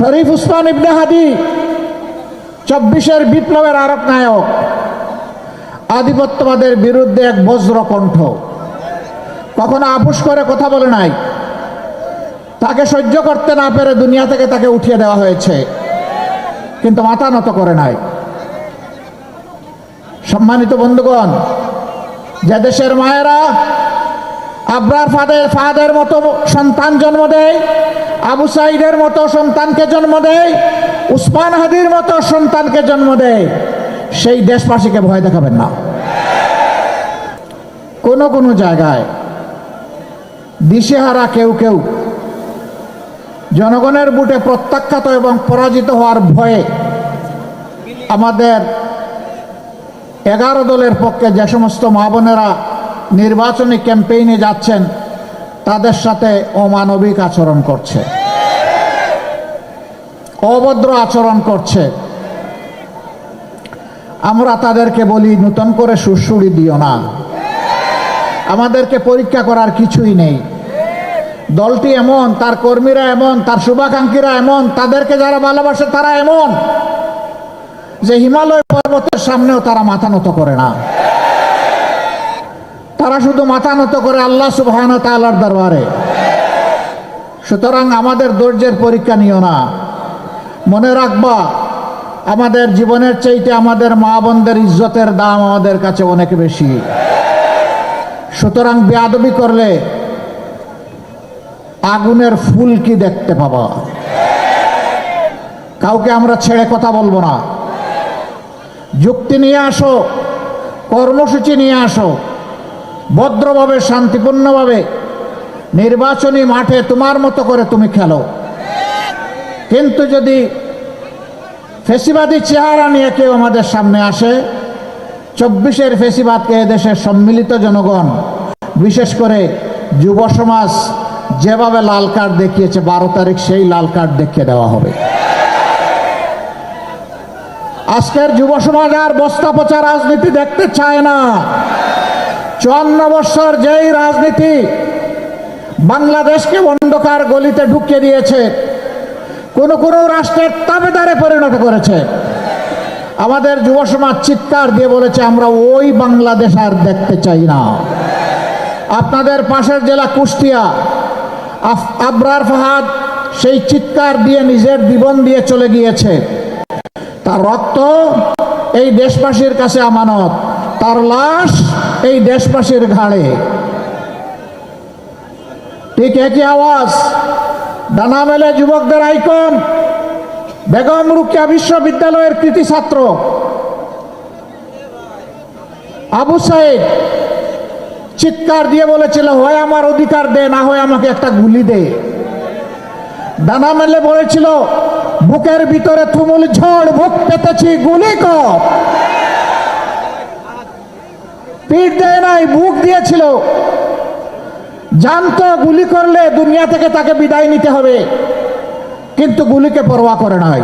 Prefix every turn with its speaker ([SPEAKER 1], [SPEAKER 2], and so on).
[SPEAKER 1] শরীফ উসমান ইবনে হাদি 24-এর বিপ্লবের আরব নায়ক, আধিপত্যবাদের বিরুদ্ধে এক বজ্রকণ্ঠ, কখনো আপুস করে কথা বলে নাই। তাকে সহ্য করতে না পেরে দুনিয়া থেকে তাকে উঠিয়ে দেওয়া হয়েছে, কিন্তু মাথা নত করে নাই। সম্মানিত বন্ধুগণ, যে দেশের মায়েরা আবরার ফাদের মতো সন্তান জন্ম দেয়, আবু সাইদের মতো সন্তানকে জন্ম দেয়, উসমান হাদির মতো সন্তানকে জন্ম দেয়, সেই দেশবাসীকে ভয় দেখাবেন না। কোন কোন জায়গায় দিশেহারা কেউ কেউ জনগণের বুটে প্রত্যাখ্যাত এবং পরাজিত হওয়ার ভয়ে আমাদের 11 দলের পক্ষে যে সমস্ত মা বোনেরা নির্বাচনী ক্যাম্পেইনে যাচ্ছেন, তাদের সাথে অমানবিক আচরণ করছে, অভদ্র আচরণ করছে। আমরা তাদেরকে বলি, নতুন করে সুড়সুড়ি দিও না, আমাদেরকে পরীক্ষা করার কিছুই নেই। দলটি এমন, তার কর্মীরা এমন, তার শুভাকাঙ্ক্ষীরা এমন, তাদেরকে যারা ভালোবাসে তারা এমন যে হিমালয় পর্বতের সামনেও তারা মাথা নত করে না। তারা শুধু মাথা নত করে আল্লাহ সুবহানাহু ওয়া তাআলার দরবারে। সুতরাং আমাদের ধৈর্যের পরীক্ষা নিও না। মনে রাখবা, আমাদের জীবনের চাইতে আমাদের মা বোনদের ইজ্জতের দাম আমাদের কাছে অনেক বেশি। সুতরাং বেয়াদবি করলে আগুনের ফুল কি দেখতে পাবা। কাউকে আমরা ছেড়ে কথা বলবো না। যুক্তি নিয়ে আসো, কর্মসূচি নিয়ে আসো, ভদ্রভাবে শান্তিপূর্ণভাবে নির্বাচনী মাঠে তোমার মতো করে তুমি খেলো। কিন্তু যদি ফেসিবাদী চেহারা নিয়ে কেউ আমাদের সামনে আসে, 24-এর ফেসিবাদকে এদেশের সম্মিলিত জনগণ, বিশেষ করে যুব সমাজ যেভাবে লাল কার্ড দেখিয়েছে, 12 তারিখ সেই লাল কার্ড দেখিয়ে দেওয়া হবে। আজকের যুব সমাজ আর বস্তা পচা রাজনীতি দেখতে চায় না। 54 বছর যেই রাজনীতি বাংলাদেশকে অন্ধকার গলিতে ঢুকিয়ে দিয়েছে, কোন কোন রাষ্ট্রের তাবেদারে পরিণত করেছে, আমাদের যুব সমাজ চিৎকার দিয়ে বলেছে, আমরা ওই বাংলাদেশ আর দেখতে চাই না। আপনাদের পাশের জেলা কুষ্টিয়া, আবরার ফাহাদ সেই চিৎকার দিয়ে নিজের জীবন দিয়ে চলে গিয়েছে। তার রক্ত এই দেশবাসীর কাছে আমানত, তার লাশ এই দেশবাসীর ঘাড়ে। ঠিক একই আওয়াজ ডানা মেলে যুবকদের আইকন, বেগম রোকেয়া বিশ্ববিদ্যালয়ের কৃতি ছাত্র আবু সাইদ চিৎকার দিয়ে বলেছিল, হয় আমার অধিকার দে, না হয় আমাকে একটা গুলি দে। ডানা মেলে বলেছিল, বুকের ভিতরে তুমুল ঝড়, বুক পেতেছি, গুলি কর। পিঠ দেয় নাই, বুক দিয়েছিল। জানতো গুলি করলে দুনিয়া থেকে তাকে বিদায় নিতে হবে, কিন্তু গুলিকে পরোয়া করে নাই।